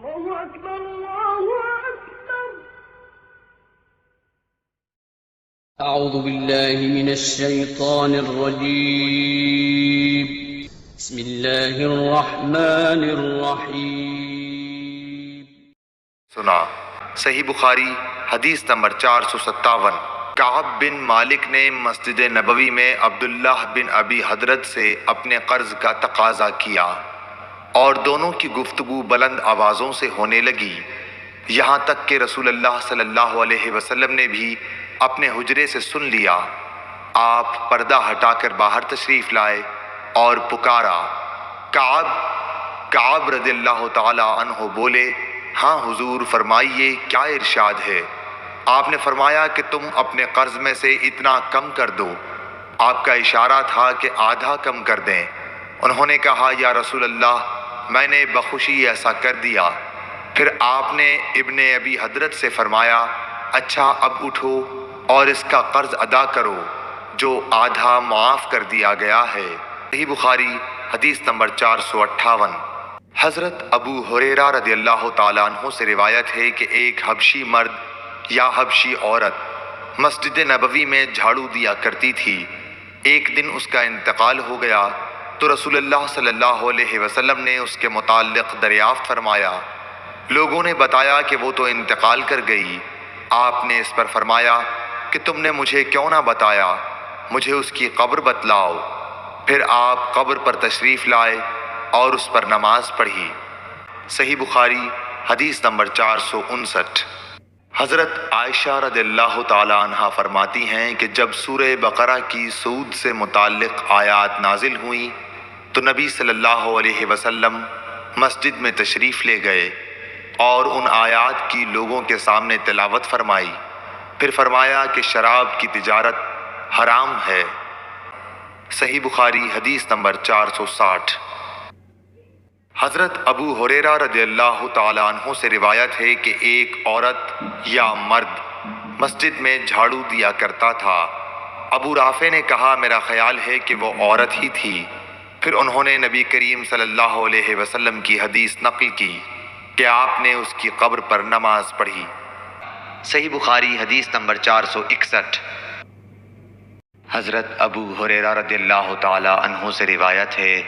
الله أكبر الله أكبر. أعوذ بالله من الشيطان الرجيم. بسم الله الرحمن الرحيم. سنا صحیح بخاری حدیث نمبر 457۔ کعب بن مالک نے مسجد نبوی میں عبداللہ بن ابی حضرت سے اپنے قرض کا تقاضا کیا اور دونوں کی گفتگو بلند آوازوں سے ہونے لگی، یہاں تک کہ رسول اللہ صلی اللہ علیہ وسلم نے بھی اپنے حجرے سے سن لیا۔ آپ پردہ ہٹا کر باہر تشریف لائے اور پکارا، کعب رضی اللہ تعالی عنہ بولے، ہاں حضور فرمائیے کیا ارشاد ہے؟ آپ نے فرمایا کہ تم اپنے قرض میں سے اتنا کم کر دو۔ آپ کا اشارہ تھا کہ آدھا کم کر دیں۔ انہوں نے کہا، یا رسول اللہ میں نے بخوشی ایسا کر دیا۔ پھر آپ نے ابن ابی حضرت سے فرمایا، اچھا اب اٹھو اور اس کا قرض ادا کرو جو آدھا معاف کر دیا گیا ہے۔ صحیح بخاری حدیث نمبر 458۔ حضرت ابو ہریرہ رضی اللہ تعالیٰ عنہ سے روایت ہے کہ ایک حبشی مرد یا حبشی عورت مسجد نبوی میں جھاڑو دیا کرتی تھی۔ ایک دن اس کا انتقال ہو گیا تو رسول اللہ صلی اللہ علیہ وسلم نے اس کے متعلق دریافت فرمایا۔ لوگوں نے بتایا کہ وہ تو انتقال کر گئی۔ آپ نے اس پر فرمایا کہ تم نے مجھے کیوں نہ بتایا، مجھے اس کی قبر بتلاؤ۔ پھر آپ قبر پر تشریف لائے اور اس پر نماز پڑھی۔ صحیح بخاری حدیث نمبر 459۔ حضرت عائشہ رضی اللہ تعالی عنہا فرماتی ہیں کہ جب سورہ بقرہ کی سود سے متعلق آیات نازل ہوئیں تو نبی صلی اللہ علیہ وسلم مسجد میں تشریف لے گئے اور ان آیات کی لوگوں کے سامنے تلاوت فرمائی۔ پھر فرمایا کہ شراب کی تجارت حرام ہے۔ صحیح بخاری حدیث نمبر 460۔ حضرت ابو ہریرہ رضی اللہ تعالیٰ عنہ سے روایت ہے کہ ایک عورت یا مرد مسجد میں جھاڑو دیا کرتا تھا۔ ابو رافع نے کہا، میرا خیال ہے کہ وہ عورت ہی تھی۔ پھر انہوں نے نبی کریم صلی اللہ علیہ وسلم کی حدیث نقل کی کہ آپ نے اس کی قبر پر نماز پڑھی۔ صحیح بخاری حدیث نمبر 461۔ حضرت ابو ہریرہ رضی اللہ تعالیٰ عنہ سے روایت ہے،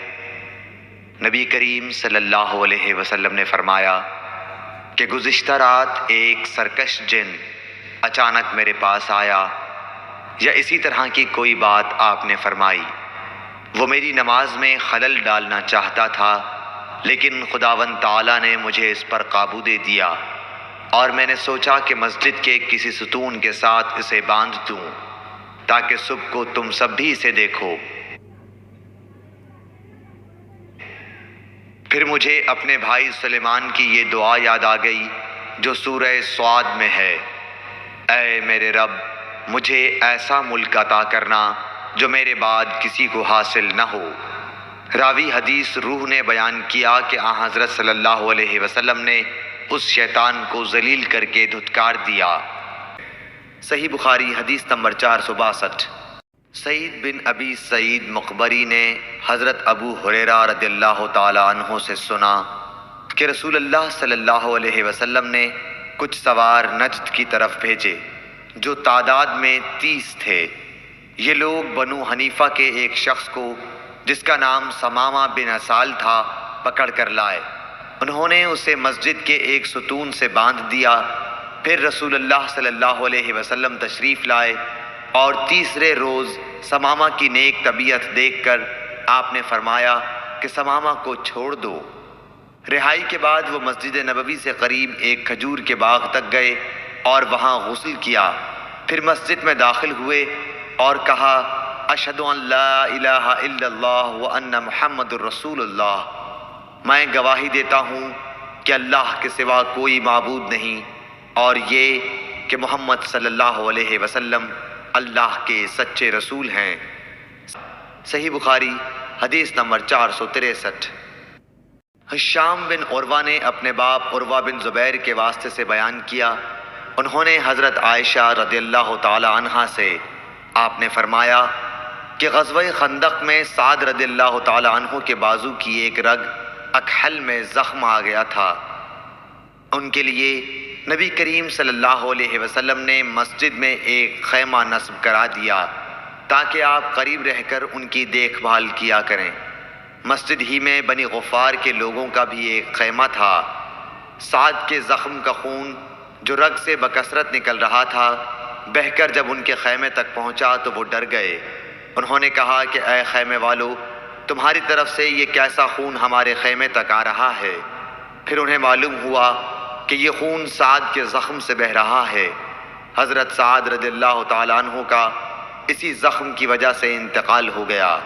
نبی کریم صلی اللہ علیہ وسلم نے فرمایا کہ گزشتہ رات ایک سرکش جن اچانک میرے پاس آیا، یا اسی طرح کی کوئی بات آپ نے فرمائی۔ وہ میری نماز میں خلل ڈالنا چاہتا تھا، لیکن خداوند تعالیٰ نے مجھے اس پر قابو دے دیا، اور میں نے سوچا کہ مسجد کے کسی ستون کے ساتھ اسے باندھ دوں تاکہ صبح کو تم سب بھی اسے دیکھو۔ پھر مجھے اپنے بھائی سلیمان کی یہ دعا یاد آ گئی جو سورہ سعد میں ہے، اے میرے رب مجھے ایسا ملک عطا کرنا جو میرے بعد کسی کو حاصل نہ ہو۔ راوی حدیث روح نے بیان کیا کہ آن حضرت صلی اللہ علیہ وسلم نے اس شیطان کو ذلیل کر کے دھتکار دیا۔ صحیح بخاری حدیث نمبر 462۔ سعید بن ابی سعید مقبری نے حضرت ابو ہریرہ رضی اللہ تعالیٰ عنہ سے سنا کہ رسول اللہ صلی اللہ علیہ وسلم نے کچھ سوار نجد کی طرف بھیجے جو تعداد میں 30 تھے۔ یہ لوگ بنو حنیفہ کے ایک شخص کو جس کا نام ثمامہ بن اسال تھا پکڑ کر لائے۔ انہوں نے اسے مسجد کے ایک ستون سے باندھ دیا۔ پھر رسول اللہ صلی اللہ علیہ وسلم تشریف لائے اور تیسرے روز ثمامہ کی نیک طبیعت دیکھ کر آپ نے فرمایا کہ ثمامہ کو چھوڑ دو۔ رہائی کے بعد وہ مسجد نبوی سے قریب ایک کھجور کے باغ تک گئے اور وہاں غسل کیا۔ پھر مسجد میں داخل ہوئے اور کہا، اشہد ان لا الہ الا اللہ وان محمد الرسول اللہ، میں گواہی دیتا ہوں کہ اللہ کے سوا کوئی معبود نہیں، اور یہ کہ محمد صلی اللہ علیہ وسلم اللہ کے سچے رسول ہیں۔ صحیح بخاری حدیث نمبر 463۔ ہشام بن عروہ نے اپنے باپ عروہ بن زبیر کے واسطے سے بیان کیا، انہوں نے حضرت عائشہ رضی اللہ تعالی عنہا سے آپ نے فرمایا کہ غزوہ خندق میں سعد رضی اللہ تعالی عنہ کے بازو کی ایک رگ اکحل میں زخم آ گیا تھا۔ ان کے لیے نبی کریم صلی اللہ علیہ وسلم نے مسجد میں ایک خیمہ نصب کرا دیا تاکہ آپ قریب رہ کر ان کی دیکھ بھال کیا کریں۔ مسجد ہی میں بنی غفار کے لوگوں کا بھی ایک خیمہ تھا۔ سعد کے زخم کا خون جو رگ سے بکثرت نکل رہا تھا بہہ کر جب ان کے خیمے تک پہنچا تو وہ ڈر گئے۔ انہوں نے کہا کہ اے خیمے والو، تمہاری طرف سے یہ کیسا خون ہمارے خیمے تک آ رہا ہے؟ پھر انہیں معلوم ہوا کہ یہ خون سعد کے زخم سے بہہ رہا ہے۔ حضرت سعد رضی اللہ تعالیٰ عنہ کا اسی زخم کی وجہ سے انتقال ہو گیا۔